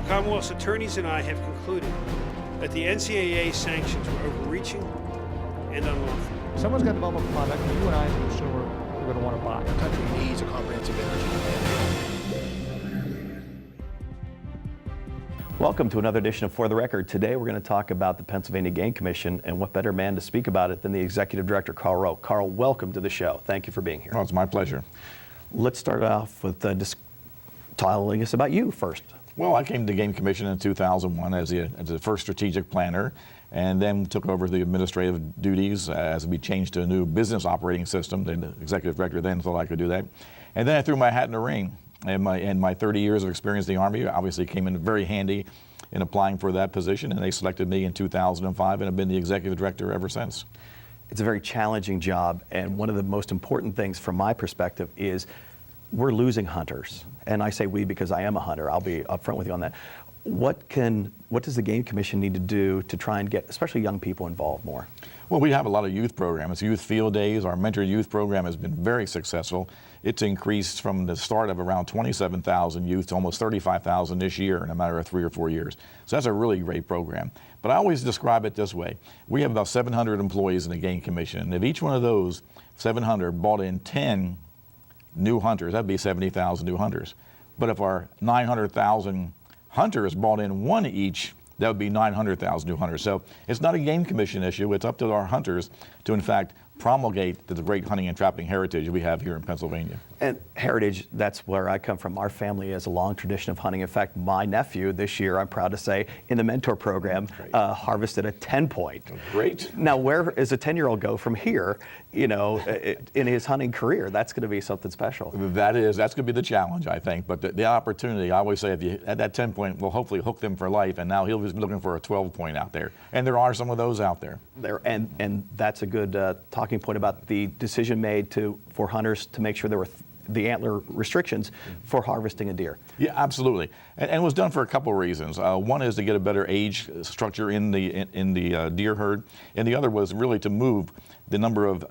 Commonwealth's attorneys and I have concluded that the NCAA sanctions were overreaching and unlawful. Someone's got to develop a product that you and I as a consumer are going to want to buy. The country needs a comprehensive energy plan. Welcome to another edition of For the Record. Today we're going to talk about the Pennsylvania Game Commission, and what better man to speak about it than the Executive Director, Carl Rowe. Carl, welcome to the show. Thank you for being here. Well, it's my pleasure. Let's start off with just telling us about you first. Well, I came to the Game Commission in 2001 as the first strategic planner, and then took over the administrative duties as we changed to a new business operating system. The Executive Director then thought I could do that. And then I threw my hat in the ring. And my 30 years of experience in the Army obviously came in very handy in applying for that position, and they selected me in 2005, and I've been the Executive Director ever since. It's a very challenging job, and one of the most important things from my perspective is we're losing hunters. And I say we because I am a hunter. I'll be upfront with you on that. What does the Game Commission need to do to try and get especially young people involved more? Well, we have a lot of youth programs, youth field days. Our mentored youth program has been very successful. It's increased from the start of around 27,000 youth to almost 35,000 this year in a matter of 3 or 4 years. So that's a really great program. But I always describe it this way. We have about 700 employees in the Game Commission, and if each one of those 700 brought in 10 new hunters, that'd be 70,000 new hunters. But if our 900,000 hunters brought in one each, that would be 900,000 new hunters. So it's not a Game Commission issue. It's up to our hunters to, in fact, promulgate the great hunting and trapping heritage we have here in Pennsylvania. And heritage, that's where I come from. Our family has a long tradition of hunting. In fact, my nephew this year, I'm proud to say, in the mentor program, harvested a 10-point. Great. Now, where does a 10-year-old go from here, you know, in his hunting career? That's going to be something special. That's going to be the challenge, I think. But the opportunity, I always say, if you at that 10-point, will hopefully hook them for life, and now he'll be looking for a 12-point out there. And there are some of those out there. And that's a good talking point about the decision made for hunters to make sure there were the antler restrictions for harvesting a deer. Yeah, absolutely. And it was done for a couple of reasons. One is to get a better age structure in the deer herd, and the other was really to move the number of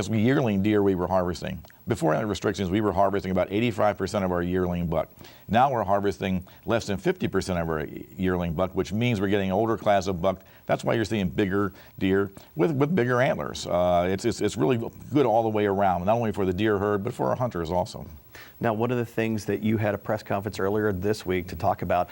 yearling deer we were harvesting. Before the restrictions, we were harvesting about 85% of our yearling buck. Now we're harvesting less than 50% of our yearling buck, which means we're getting an older class of buck. That's why you're seeing bigger deer with bigger antlers. It's really good all the way around, not only for the deer herd, but for our hunters also. Now, one of the things that you had a press conference earlier this week to talk about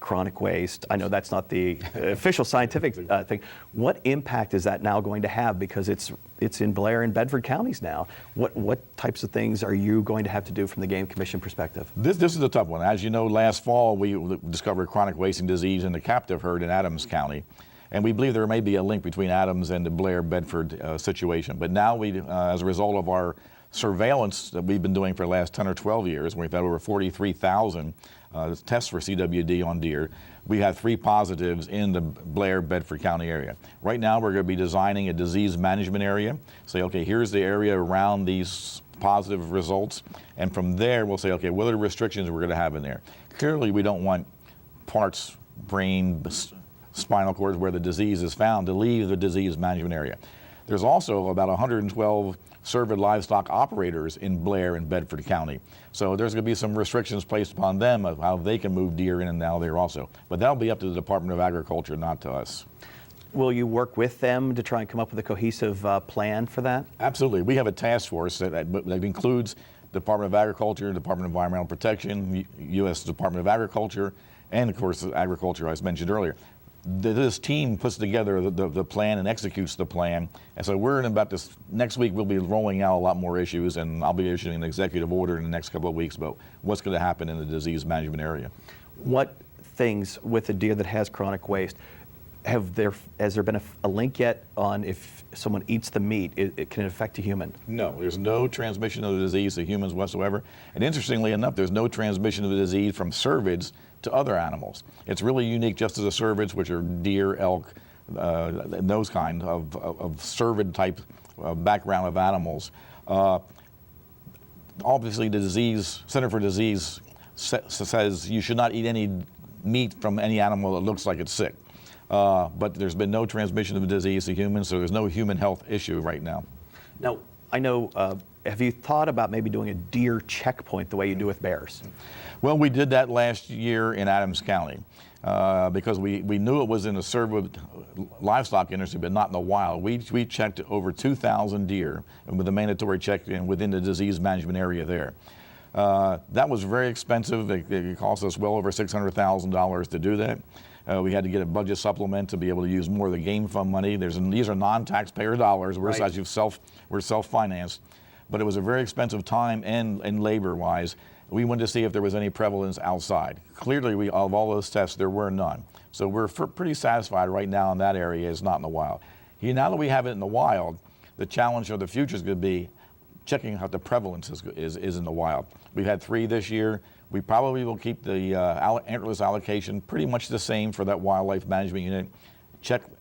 chronic waste. I know that's not the official scientific thing. What impact is that now going to have? Because it's in Blair and Bedford counties now. What types of things are you going to have to do from the Game Commission perspective? This is a tough one. As you know, last fall we discovered chronic wasting disease in the captive herd in Adams County. And we believe there may be a link between Adams and the Blair-Bedford situation. But now as a result of our surveillance that we've been doing for the last 10 or 12 years, we've had over 43,000 tests for CWD on deer. We have 3 positives in the Blair-Bedford County area. Right now we're going to be designing a disease management area. Say, okay, here's the area around these positive results. And from there we'll say, okay, what are the restrictions we're going to have in there? Clearly we don't want parts, brain, spinal cords where the disease is found to leave the disease management area. There's also about 112 cervid livestock operators in Blair and Bedford County. So there's going to be some restrictions placed upon them of how they can move deer in and out there also. But that'll be up to the Department of Agriculture, not to us. Will you work with them to try and come up with a cohesive plan for that? Absolutely. We have a task force that includes the Department of Agriculture, Department of Environmental Protection, U.S. Department of Agriculture, and of course agriculture, as mentioned earlier. This team puts together the plan and executes the plan. And so we're in about this, next week we'll be rolling out a lot more issues, and I'll be issuing an executive order in the next couple of weeks about what's going to happen in the disease management area. What things with a deer that has chronic waste, has there been a link yet on if someone eats the meat, it can affect a human? No, there's no transmission of the disease to humans whatsoever. And interestingly enough, there's no transmission of the disease from cervids to other animals. It's really unique just to the cervids, which are deer, elk, those kind of cervid type background of animals. Obviously the Center for Disease says you should not eat any meat from any animal that looks like it's sick. But there's been no transmission of the disease to humans, so there's no human health issue right now. Now, I know have you thought about maybe doing a deer checkpoint the way you do with bears? Well, we did that last year in Adams County because we knew it was in the service livestock industry, but not in the wild. We checked over 2,000 deer with a mandatory check-in within the disease management area there. That was very expensive. It cost us well over $600,000 to do that. We had to get a budget supplement to be able to use more of the game fund money. These are non-taxpayer dollars. We're self-financed, but it was a very expensive time and labor-wise. We wanted to see if there was any prevalence outside. Clearly, of all those tests, there were none. So we're pretty satisfied right now in that area. It's not in the wild. Now that we have it in the wild, the challenge of the future is going to be checking how the prevalence is in the wild. We've had 3 this year. We probably will keep the antlerless allocation pretty much the same for that wildlife management unit.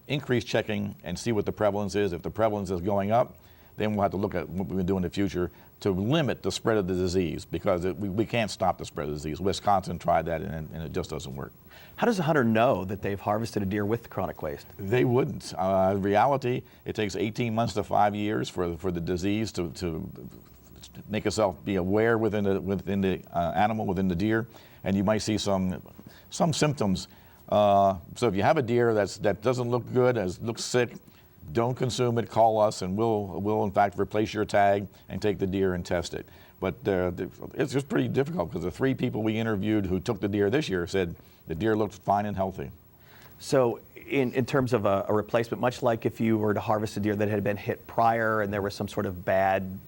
Increase checking and see what the prevalence is. If the prevalence is going up, then we'll have to look at what we can do in the future to limit the spread of the disease, because we can't stop the spread of the disease. Wisconsin tried that and it just doesn't work. How does a hunter know that they've harvested a deer with chronic waste? They wouldn't. In reality, it takes 18 months to 5 years for the disease to make itself be aware within the animal, within the deer, and you might see some symptoms. So if you have a deer that doesn't look good, looks sick, don't consume it. Call us, and we'll in fact replace your tag and take the deer and test it. But it's just pretty difficult because the 3 people we interviewed who took the deer this year said the deer looked fine and healthy. So in terms of a replacement, much like if you were to harvest a deer that had been hit prior and there was some sort of bad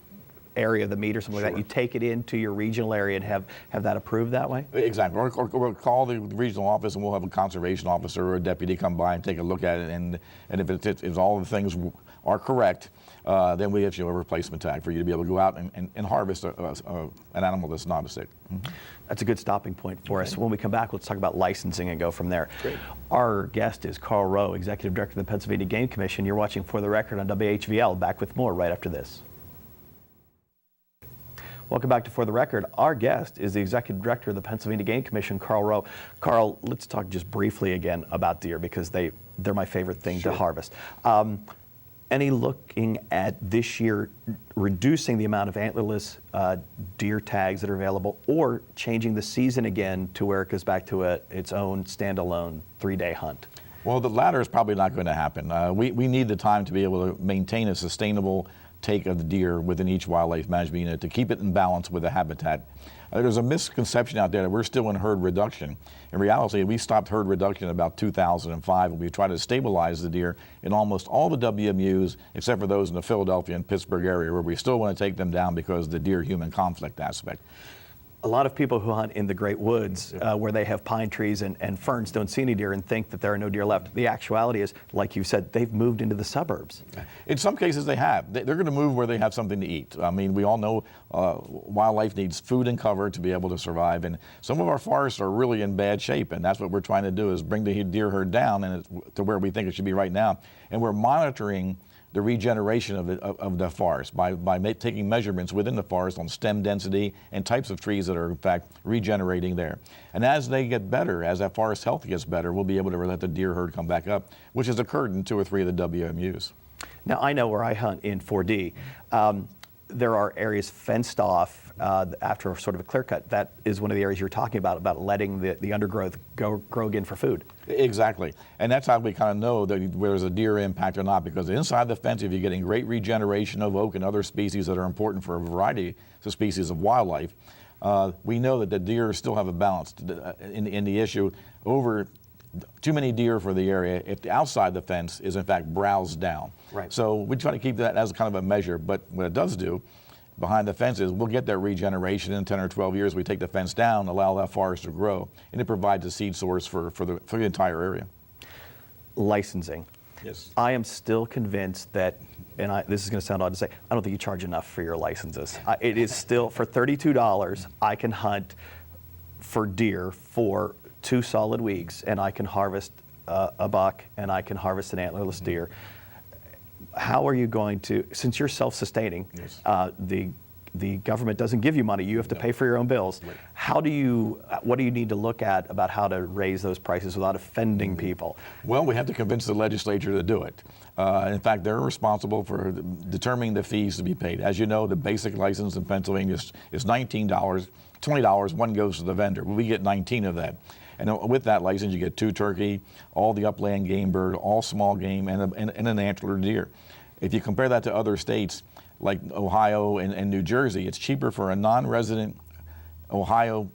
area of the meat or something like that, you take it into your regional area and have that approved that way? Exactly. Or we'll call the regional office and we'll have a conservation officer or a deputy come by and take a look at it, and if all the things are correct, then we issue a replacement tag for you to be able to go out and harvest an animal that's not sick. Mm-hmm. That's a good stopping point for us. When we come back, let's talk about licensing and go from there. Great. Our guest is Carl Rowe, Executive Director of the Pennsylvania Game Commission. You're watching For the Record on WHVL. Back with more right after this. Welcome back to For the Record. Our guest is the Executive Director of the Pennsylvania Game Commission, Carl Rowe. Carl, let's talk just briefly again about deer, because they're my favorite thing to harvest. Any looking at this year reducing the amount of antlerless deer tags that are available, or changing the season again to where it goes back to its own standalone 3-day hunt? Well, the latter is probably not going to happen. We need the time to be able to maintain a sustainable take of the deer within each wildlife management unit to keep it in balance with the habitat. There's a misconception out there that we're still in herd reduction. In reality, we stopped herd reduction in about 2005, and we tried to stabilize the deer in almost all the WMUs except for those in the Philadelphia and Pittsburgh area, where we still want to take them down because of the deer-human conflict aspect. A lot of people who hunt in the great woods where they have pine trees and ferns don't see any deer and think that there are no deer left. The actuality is, like you said, they've moved into the suburbs. In some cases they have. They're going to move where they have something to eat. I mean, we all know wildlife needs food and cover to be able to survive, and some of our forests are really in bad shape, and that's what we're trying to do, is bring the deer herd down to where we think it should be right now. And we're monitoring the regeneration of the forest by taking measurements within the forest on stem density and types of trees that are in fact regenerating there. And as they get better, as that forest health gets better, we'll be able to let the deer herd come back up, which has occurred in 2 or 3 of the WMUs. Now, I know where I hunt in 4D. There are areas fenced off after sort of a clear cut. That is one of the areas you're talking about letting the undergrowth grow again for food. Exactly. And that's how we kind of know that where there's a deer impact or not, because inside the fence, if you're getting great regeneration of oak and other species that are important for a variety of species of wildlife, we know that the deer still have a balance in the issue. Over too many deer for the area if the outside the fence is in fact browsed down. Right. So we try to keep that as kind of a measure, but what it does do behind the fence is we'll get that regeneration in 10 or 12 years. We take the fence down, allow that forest to grow, and it provides a seed source for the entire area. Licensing. Yes. I am still convinced that, and this is going to sound odd to say, I don't think you charge enough for your licenses. It is still, for $32, I can hunt for deer for 2 solid weeks, and I can harvest a buck, and I can harvest an antlerless deer. How are you going to, since you're self-sustaining, yes, the the government doesn't give you money. You have to pay for your own bills. What do you need to look at about how to raise those prices without offending people? Well, we have to convince the legislature to do it. In fact, they're responsible for determining the fees to be paid. As you know, the basic license in Pennsylvania is $19, $20, one goes to the vendor. We get 19 of that. And with that license, you get 2 turkey, all the upland game bird, all small game, and an antler deer. If you compare that to other states like Ohio and New Jersey, it's cheaper for a non-resident Ohio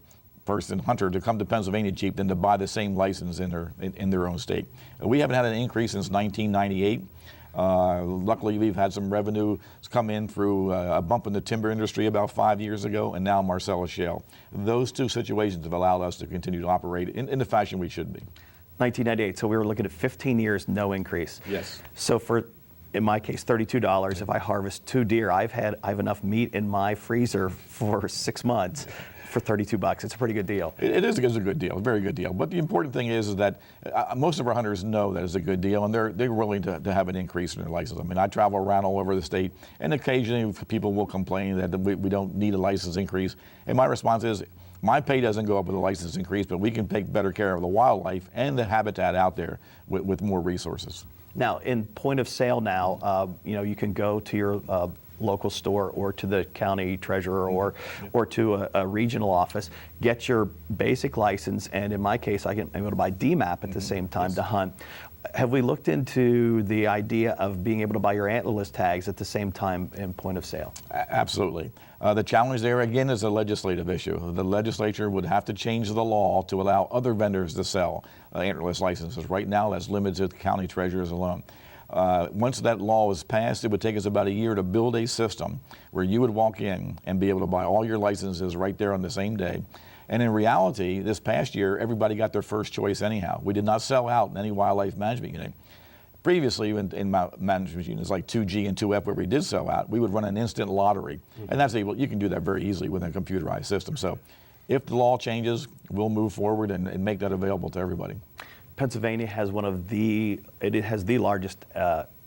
person, hunter, to come to Pennsylvania cheap than to buy the same license in their own state. We haven't had an increase since 1998. Luckily, we've had some revenue come in through a bump in the timber industry about 5 years ago, and now Marcellus Shale. Those 2 situations have allowed us to continue to operate in the fashion we should be. 1998, so we were looking at 15 years, no increase. Yes. So for, in my case, $32, if I harvest 2 deer, I have enough meat in my freezer for 6 months. For $32, it's a pretty good deal. It is a good deal, a very good deal. But the important thing is that most of our hunters know that it's a good deal, and they're willing to have an increase in their license. I mean, I travel around all over the state, and occasionally people will complain that we don't need a license increase. And my response is, my pay doesn't go up with a license increase, but we can take better care of the wildlife and the habitat out there with more resources. Now, in point of sale now, you can go to your local store or to the county treasurer or to a regional office, get your basic license, and in my case, I'm able to buy DMAP at the same time to hunt. Have we looked into the idea of being able to buy your antlerless tags at the same time in point of sale? Absolutely. The challenge there, again, is a legislative issue. The legislature would have to change the law to allow other vendors to sell antlerless licenses. Right now, that's limited to county treasurers alone. Once that law was passed, it would take us about a year to build a system where you would walk in and be able to buy all your licenses right there on the same day. And in reality, this past year, everybody got their first choice anyhow. We did not sell out in any wildlife management unit. Previously, in my management units like 2G and 2F, where we did sell out, we would run an instant lottery. And that's able, you can do that very easily with a computerized system. So if the law changes, we'll move forward and make that available to everybody. Pennsylvania has it has the largest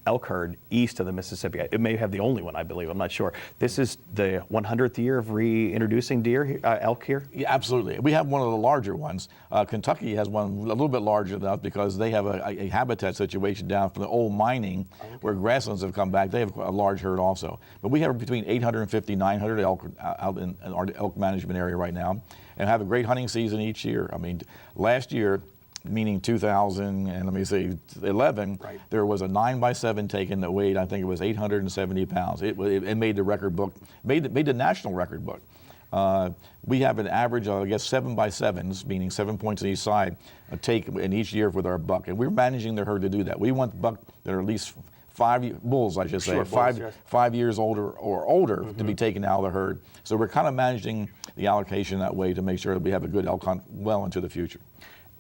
elk herd east of the Mississippi. It may have the only one, I believe. I'm not sure. This is the 100th year of reintroducing elk here? Yeah, absolutely. We have one of the larger ones. Kentucky has one a little bit larger than us because they have a habitat situation down from the old mining where grasslands have come back. They have a large herd also. But we have between 850 and 900 elk out in our elk management area right now and have a great hunting season each year. I mean, last year, meaning 2011, right, there was a 9x7 taken that weighed, I think it was 870 pounds. It made the record book, made the national record book. We have an average of, I guess, 7x7s, meaning 7 points on each side, take in each year with our buck. And we're managing the herd to do that. We want buck that are at least bulls, I should say, sure, five, bulls, yes, 5 years older or older to be taken out of the herd. So we're kind of managing the allocation that way to make sure that we have a good elk hunt well into the future.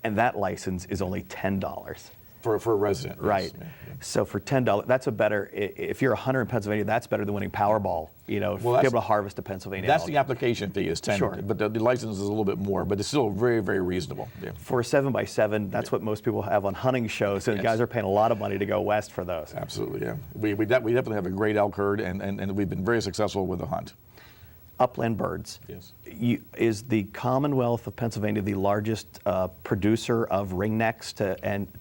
And that license is only $10. For a resident. Right. Yes. So for $10, that's a better, if you're a hunter in Pennsylvania, that's better than winning Powerball, if you're able to harvest a Pennsylvania elk. That's the application fee is $10, sure, but the license is a little bit more, but it's still very, very reasonable. Yeah. For a 7x7, that's what most people have on hunting shows, and guys are paying a lot of money to go west for those. Absolutely, yeah. We definitely have a great elk herd, and we've been very successful with the hunt. Upland birds. Yes. Is the Commonwealth of Pennsylvania the largest producer of ringnecks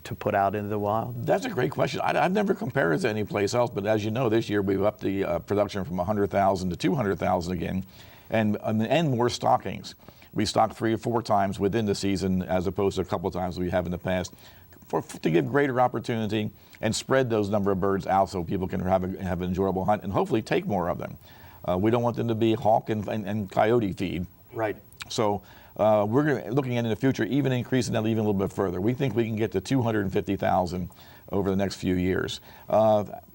to put out into the wild? That's a great question. I've never compared it to any place else, but as you know, this year we've upped the production from 100,000 to 200,000 again, and more stockings. We stock 3 or 4 times within the season as opposed to a couple of times we have in the past, to give greater opportunity and spread those number of birds out so people can have an enjoyable hunt and hopefully take more of them. We don't want them to be hawk and coyote feed. Right. So we're looking at in the future even increasing that even a little bit further. We think we can get to 250,000 over the next few years.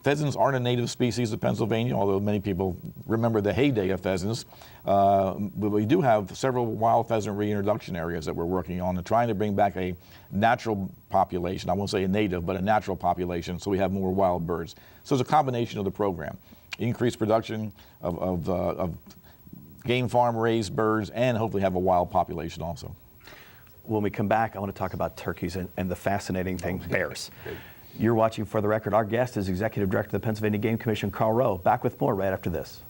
Pheasants aren't a native species of Pennsylvania, although many people remember the heyday of pheasants. But we do have several wild pheasant reintroduction areas that we're working on and trying to bring back a natural population. I won't say a native, but a natural population, so we have more wild birds. So it's a combination of the program. Increased production of game farm raised birds and hopefully have a wild population also. When we come back, I want to talk about turkeys and the fascinating thing, bears. You're watching For the Record. Our guest is Executive Director of the Pennsylvania Game Commission, Rowe. Back with more right after this.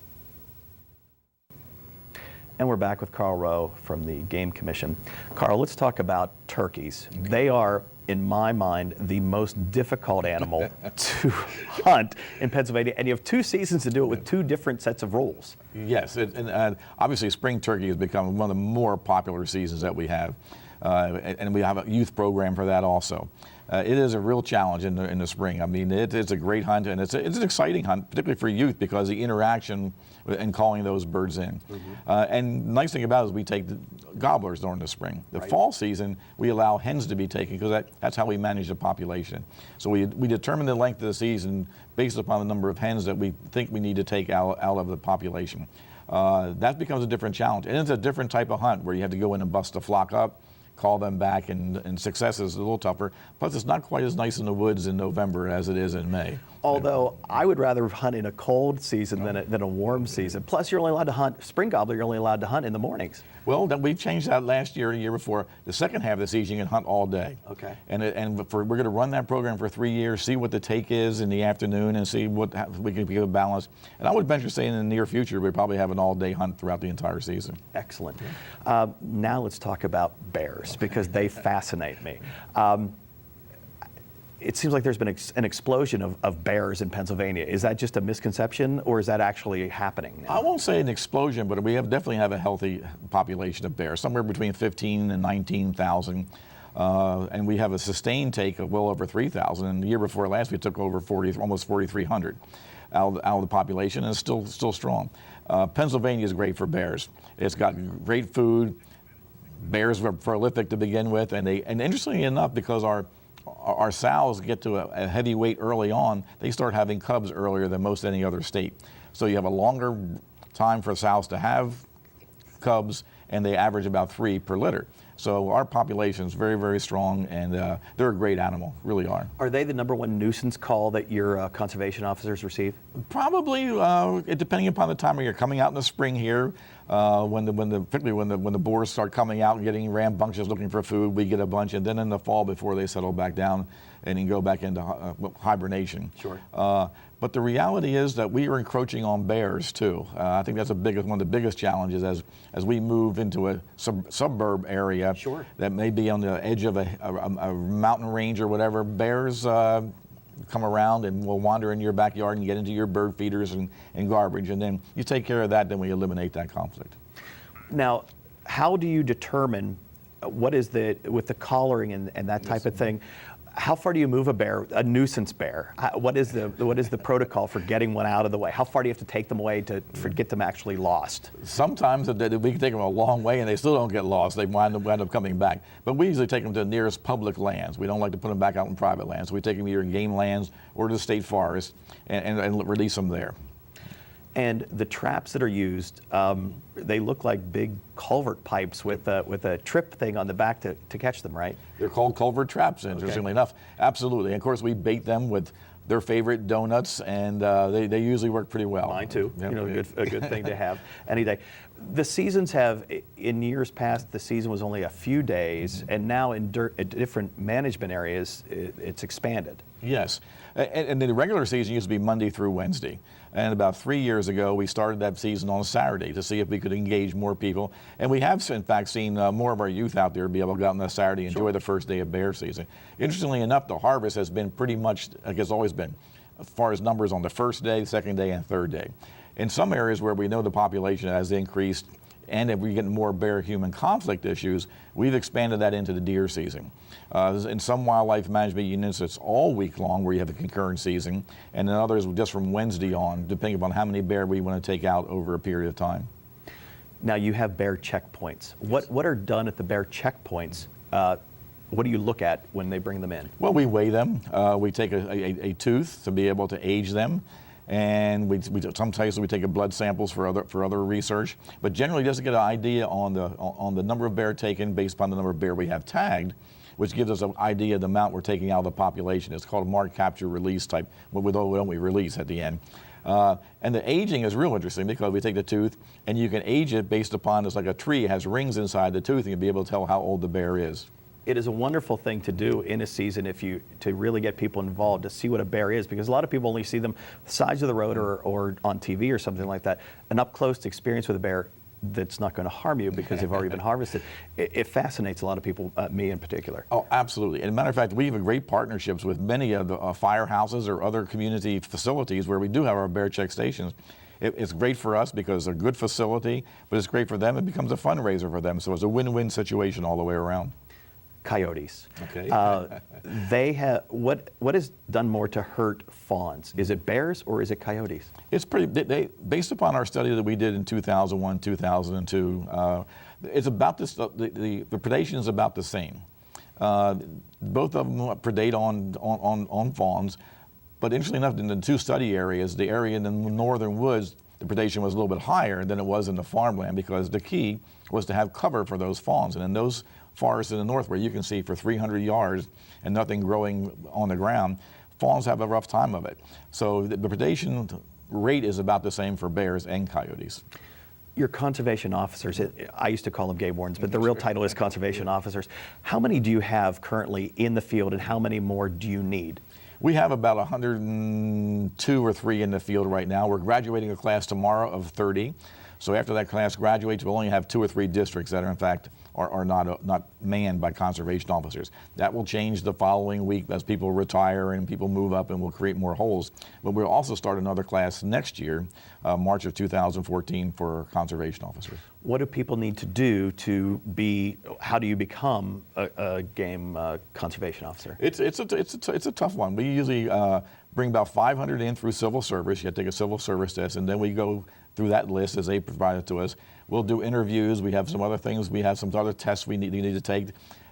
And we're back with Carl Rowe from the Game Commission. Carl, let's talk about turkeys. Okay. They are, in my mind, the most difficult animal to hunt in Pennsylvania, and you have 2 seasons to do it with 2 different sets of rules. Yes, and obviously spring turkey has become one of the more popular seasons that we have, and we have a youth program for that also. It is a real challenge in the spring. I mean, it's a great hunt, and it's an exciting hunt, particularly for youth, because the interaction and calling those birds in. And the nice thing about it is we take the gobblers during the spring. The fall season, we allow hens to be taken, because that's how we manage the population. So we determine the length of the season based upon the number of hens that we think we need to take out of the population. That becomes a different challenge. And it's a different type of hunt where you have to go in and bust the flock up, call them back, and success is a little tougher. Plus, it's not quite as nice in the woods in November as it is in May. Although I would rather hunt in a cold season than a warm season. Plus, you're only allowed to hunt, spring gobbler, you're only allowed to hunt in the mornings. Well, we changed that last year and the year before. The second half of the season, you can hunt all day. Okay. And we're going to run that program for 3 years, see what the take is in the afternoon, and see what we can give a balance. And I would venture to say in the near future, we probably have an all-day hunt throughout the entire season. Excellent. Now let's talk about bears, because they fascinate me. It seems like there's been an explosion of bears in Pennsylvania. Is that just a misconception, or is that actually happening now? I won't say an explosion, but we definitely have a healthy population of bears, somewhere between 15 and 19,000. And we have a sustained take of well over 3,000. And the year before last, we took over almost 4,300 out of the population, and it's still strong. Pennsylvania is great for bears. It's got great food. Bears were prolific to begin with, and interestingly enough, because our sows get to a heavy weight early on, they start having cubs earlier than most any other state. So you have a longer time for sows to have cubs, and they average about 3 per litter. So our population is very, very strong, and they're a great animal, really are. Are they the #1 nuisance call that your conservation officers receive? Probably, depending upon the time of year. Coming out in the spring here, particularly when the boars start coming out and getting rambunctious looking for food, we get a bunch, and then in the fall before they settle back down and then go back into hibernation. Sure. But the reality is that we are encroaching on bears too. I think that's one of the biggest challenges as we move into a suburb area. Sure. That may be on the edge of a mountain range or whatever. Bears come around and will wander in your backyard and get into your bird feeders and garbage, and then you take care of that, then we eliminate that conflict. Now, how do you determine what is with the collaring and that type of thing? How far do you move a nuisance bear? What is the protocol for getting one out of the way? How far do you have to take them away to get them actually lost? Sometimes we can take them a long way and they still don't get lost. They wind up coming back. But we usually take them to the nearest public lands. We don't like to put them back out in private lands. We take them either in game lands or to the state forest and release them there. And the traps that are used, they look like big culvert pipes with a trip thing on the back to catch them, right? They're called culvert traps, interestingly enough. Absolutely. And of course, we bait them with their favorite donuts, and they usually work pretty well. Mine too. Yep. A good thing to have any day. The seasons in years past, the season was only a few days, and now in different management areas, it's expanded. Yes. And the regular season used to be Monday through Wednesday. And about 3 years ago, we started that season on a Saturday to see if we could engage more people. And we have, in fact, seen more of our youth out there be able to go out on a Saturday and enjoy the first day of bear season. Interestingly enough, the harvest has been pretty much, like it's always been, as far as numbers on the first day, second day, and third day. In some areas where we know the population has increased, and if we get more bear-human conflict issues, we've expanded that into the deer season. In some wildlife management units, it's all week long where you have a concurrent season, and in others, just from Wednesday on, depending upon how many bear we want to take out over a period of time. Now, you have bear checkpoints. What are done at the bear checkpoints? What do you look at when they bring them in? Well, we weigh them. We take a tooth to be able to age them. And sometimes we take blood samples for other research, but generally just to get an idea on the number of bear taken based upon the number of bear we have tagged, which gives us an idea of the amount we're taking out of the population. It's called a mark, capture, release type, we release at the end. And the aging is real interesting because we take the tooth and you can age it based upon, it's like a tree, it has rings inside the tooth, and you'll be able to tell how old the bear is. It is a wonderful thing to do in a season to really get people involved, to see what a bear is, because a lot of people only see them the sides of the road or on TV or something like that. An up-close experience with a bear that's not going to harm you because they've already been harvested. It fascinates a lot of people, me in particular. Oh, absolutely. And as a matter of fact, we have great partnerships with many of the firehouses or other community facilities where we do have our bear check stations. It's great for us because it's a good facility, but it's great for them. It becomes a fundraiser for them. So it's a win-win situation all the way around. Coyotes. Okay. They have what is done more to hurt fawns? Is it bears or is it coyotes? It's pretty. Based upon our study that we did in 2001, 2002, it's about this. The predation is about the same. Both of them predate on fawns, but interestingly enough, in the two study areas, the area in the northern woods, the predation was a little bit higher than it was in the farmland because the key was to have cover for those fawns, and in those forests in the north where you can see for 300 yards and nothing growing on the ground, fawns have a rough time of it. So the predation rate is about the same for bears and coyotes. Your conservation officers, I used to call them game wardens, but the real title is conservation officers. How many do you have currently in the field and how many more do you need? We have about 102 or 3 in the field right now. We're graduating a class tomorrow of 30. So after that class graduates, we'll only have 2 or 3 districts that are in fact are not manned by conservation officers. That will change the following week as people retire and people move up and we'll create more holes. But we'll also start another class next year, March of 2014, for conservation officers. What do people need to do to be, how do you become a game conservation officer? It's a tough one. We usually bring about 500 in through civil service. You have to take a civil service test, and then we go through that list as they provide it to us. We'll do interviews. We have some other things. We have some other tests we need to take.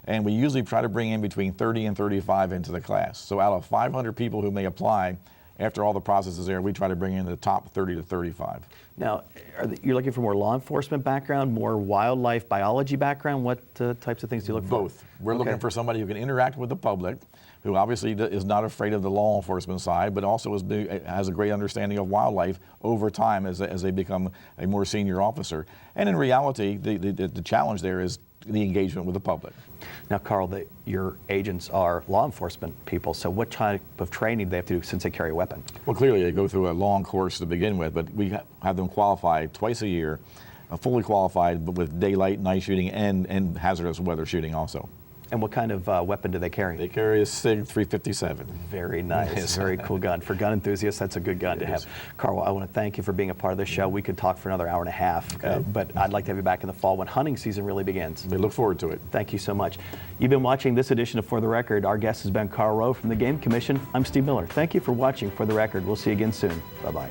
And we usually try to bring in between 30 and 35 into the class. So out of 500 people who may apply, after all the processes there, we try to bring in the top 30 to 35. Now, you're looking for more law enforcement background, more wildlife biology background? What types of things do you look for? Both. We're looking for somebody who can interact with the public, who obviously is not afraid of the law enforcement side, but also has a great understanding of wildlife over time as they become a more senior officer. And in reality, the challenge there is the engagement with the public. Now, Carl, your agents are law enforcement people, so what type of training do they have to do since they carry a weapon? Well, clearly they go through a long course to begin with, but we have them qualified twice a year, fully qualified, but with daylight, night shooting, and hazardous weather shooting also. And what kind of weapon do they carry? They carry a SIG 357. Very nice. Yes. Very cool gun. For gun enthusiasts, that's a good gun to have. Carl, I want to thank you for being a part of this show. We could talk for another hour and a half, but I'd like to have you back in the fall when hunting season really begins. We look forward to it. Thank you so much. You've been watching this edition of For the Record. Our guest has been Carl Rowe from the Game Commission. I'm Steve Miller. Thank you for watching For the Record. We'll see you again soon. Bye-bye.